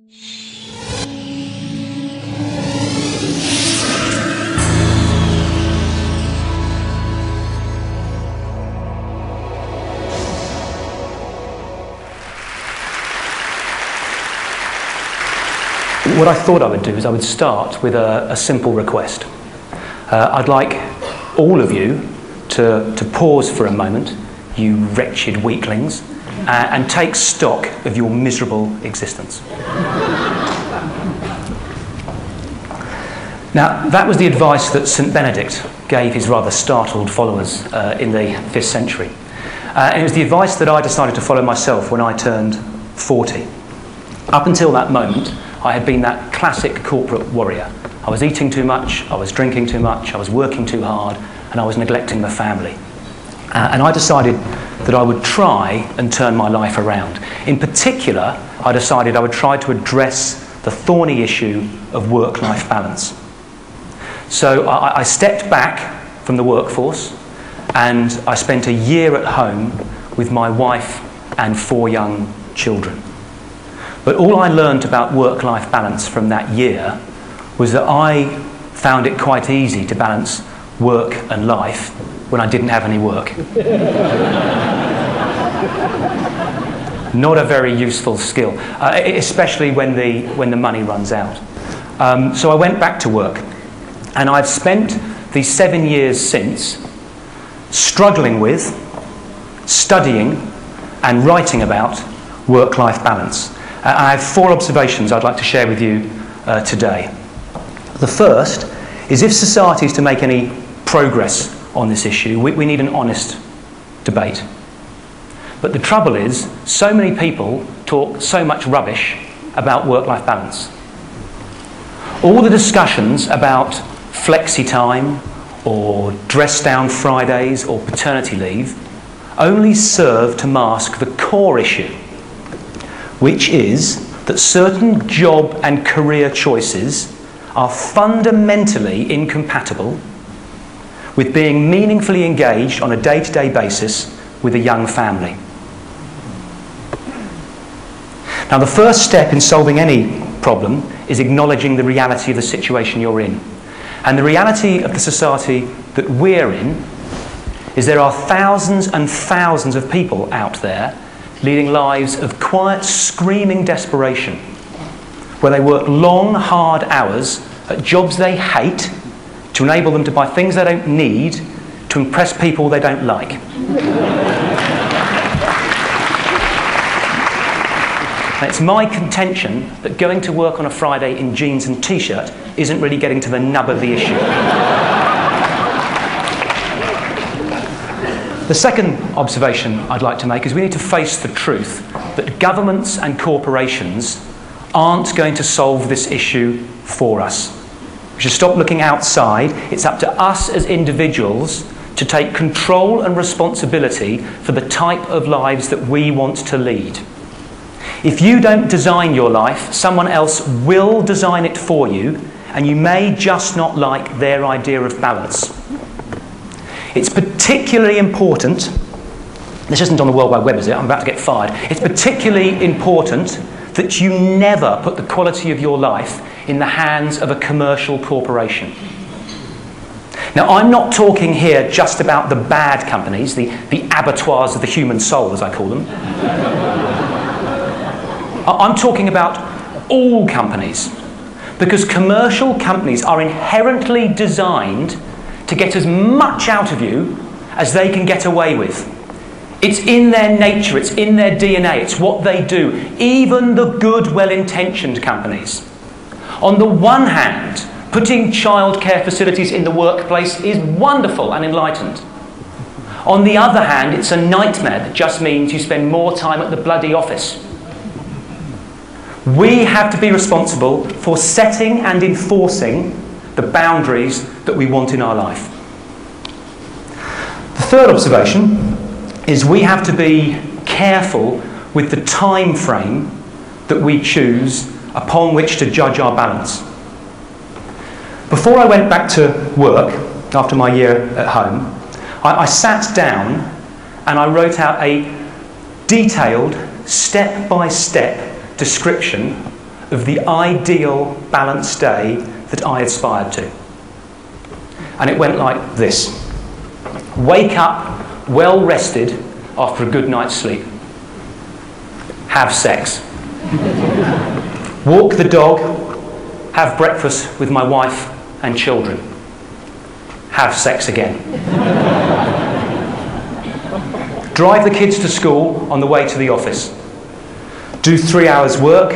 What I thought I would do is I would start with a simple request. I'd like all of you to pause for a moment, you wretched weaklings, and take stock of your miserable existence. Now, that was the advice that St. Benedict gave his rather startled followers in the 5th century. And it was the advice that I decided to follow myself when I turned 40. Up until that moment, I had been that classic corporate warrior. I was eating too much, I was drinking too much, I was working too hard, and I was neglecting the family. And I decided that I would try and turn my life around. In particular, I decided I would try to address the thorny issue of work-life balance. So I stepped back from the workforce, and I spent a year at home with my wife and 4 young children. But all I learned about work-life balance from that year was that I found it quite easy to balance work and life when I didn't have any work. Not a very useful skill, especially when the money runs out. So I went back to work, and I've spent the 7 years since struggling with, studying and writing about work-life balance. I have 4 observations I'd like to share with you today. The first is, if society is to make any progress on this issue, we need an honest debate. But the trouble is, so many people talk so much rubbish about work-life balance. All the discussions about flexi time or dress-down Fridays or paternity leave only serve to mask the core issue, which is that certain job and career choices are fundamentally incompatible with being meaningfully engaged on a day-to-day basis with a young family. Now, the first step in solving any problem is acknowledging the reality of the situation you're in. And the reality of the society that we're in is there are thousands and thousands of people out there leading lives of quiet, screaming desperation, where they work long, hard hours at jobs they hate to enable them to buy things they don't need to impress people they don't like. And it's my contention that going to work on a Friday in jeans and t-shirt isn't really getting to the nub of the issue. The second observation I'd like to make is we need to face the truth that governments and corporations aren't going to solve this issue for us. We should stop looking outside. It's up to us as individuals to take control and responsibility for the type of lives that we want to lead. If you don't design your life, someone else will design it for you, and you may just not like their idea of balance. It's particularly important, this isn't on the World Wide Web, is it? I'm about to get fired. It's particularly important that you never put the quality of your life in the hands of a commercial corporation. Now, I'm not talking here just about the bad companies, the abattoirs of the human soul, as I call them. I'm talking about all companies, because commercial companies are inherently designed to get as much out of you as they can get away with. It's in their nature, it's in their DNA, it's what they do. Even the good, well-intentioned companies. On the one hand, putting childcare facilities in the workplace is wonderful and enlightened. On the other hand, it's a nightmare that just means you spend more time at the bloody office. We have to be responsible for setting and enforcing the boundaries that we want in our life. The third observation is we have to be careful with the time frame that we choose upon which to judge our balance. Before I went back to work, after my year at home, I sat down and I wrote out a detailed, step-by-step description of the ideal balanced day that I aspired to. And it went like this. Wake up well rested after a good night's sleep. Have sex. Walk the dog. Have breakfast with my wife and children. Have sex again. Drive the kids to school on the way to the office. Do 3 hours work.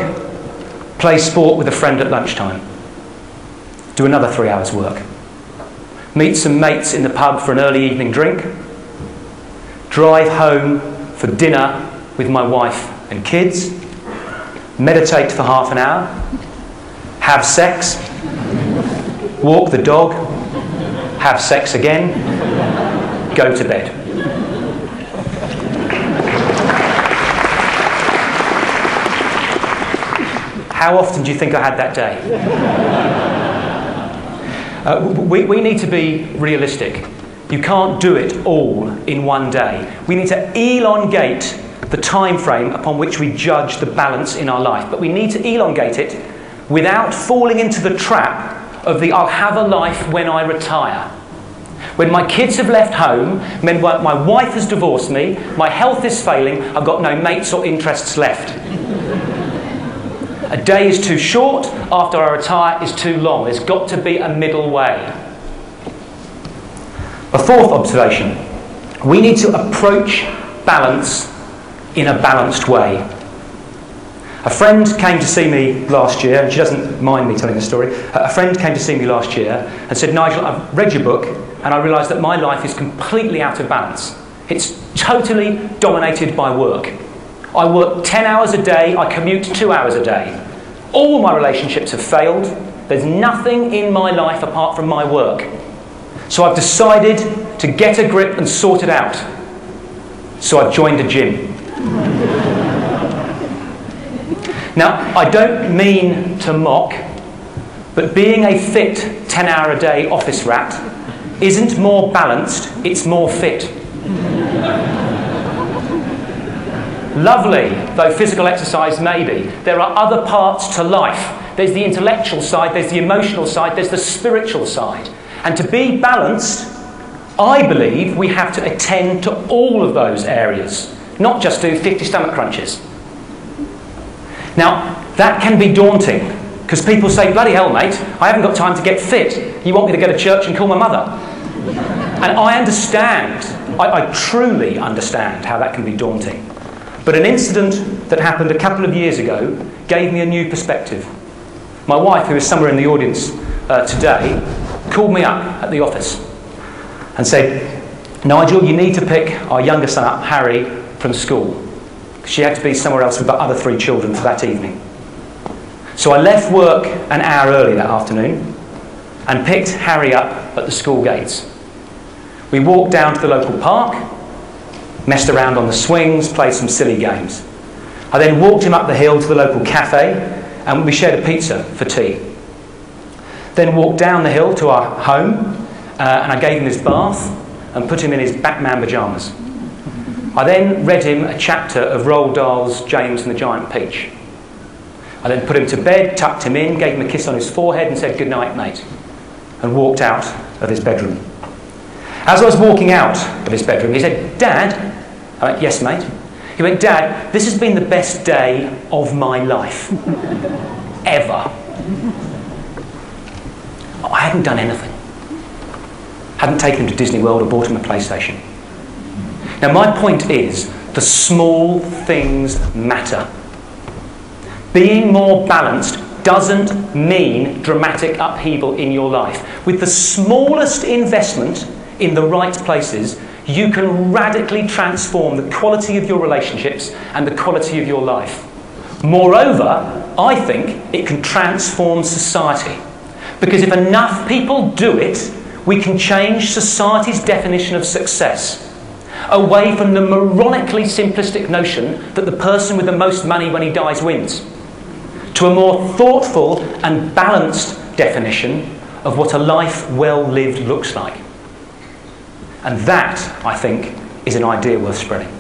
Play sport with a friend at lunchtime. Do another 3 hours work. Meet some mates in the pub for an early evening drink. Drive home for dinner with my wife and kids. Meditate for half an hour. Have sex. Walk the dog. Have sex again. Go to bed. How often do you think I had that day? We need to be realistic. You can't do it all in one day. We need to elongate the time frame upon which we judge the balance in our life. But we need to elongate it without falling into the trap of the I'll have a life when I retire. When my kids have left home, when my wife has divorced me, my health is failing, I've got no mates or interests left. A day is too short, after I retire is too long. There's got to be a middle way. A fourth observation. We need to approach balance in a balanced way. A friend came to see me last year, and she doesn't mind me telling the story. A friend came to see me last year and said, Nigel, I've read your book and I realised that my life is completely out of balance. It's totally dominated by work. I work 10 hours a day, I commute 2 hours a day. All my relationships have failed. There's nothing in my life apart from my work. So I've decided to get a grip and sort it out. So I've joined a gym. Now, I don't mean to mock, but being a fit 10-hour-a-day office rat isn't more balanced, it's more fit. Lovely, though physical exercise may be, there are other parts to life. There's the intellectual side, there's the emotional side, there's the spiritual side. And to be balanced, I believe we have to attend to all of those areas, not just do 50 stomach crunches. Now, that can be daunting, because people say, bloody hell, mate, I haven't got time to get fit. You want me to go to church and call my mother? And I understand, I truly understand how that can be daunting. But an incident that happened a couple of years ago gave me a new perspective. My wife, who is somewhere in the audience today, called me up at the office and said, Nigel, you need to pick our younger son up, Harry, from school. She had to be somewhere else with the other 3 children for that evening. So I left work an hour early that afternoon and picked Harry up at the school gates. We walked down to the local park, messed around on the swings, played some silly games. I then walked him up the hill to the local cafe and we shared a pizza for tea. Then walked down the hill to our home and I gave him his bath and put him in his Batman pyjamas. I then read him a chapter of Roald Dahl's James and the Giant Peach. I then put him to bed, tucked him in, gave him a kiss on his forehead and said, good night, mate, and walked out of his bedroom. As I was walking out of his bedroom, he said, Dad? I went, yes, mate. He went, Dad, this has been the best day of my life. Ever. I hadn't done anything. Hadn't taken him to Disney World or bought him a PlayStation. Now, my point is, the small things matter. Being more balanced doesn't mean dramatic upheaval in your life. With the smallest investment in the right places, you can radically transform the quality of your relationships and the quality of your life. Moreover, I think it can transform society. Because if enough people do it, we can change society's definition of success, away from the moronically simplistic notion that the person with the most money when he dies wins, to a more thoughtful and balanced definition of what a life well lived looks like. And that, I think, is an idea worth spreading.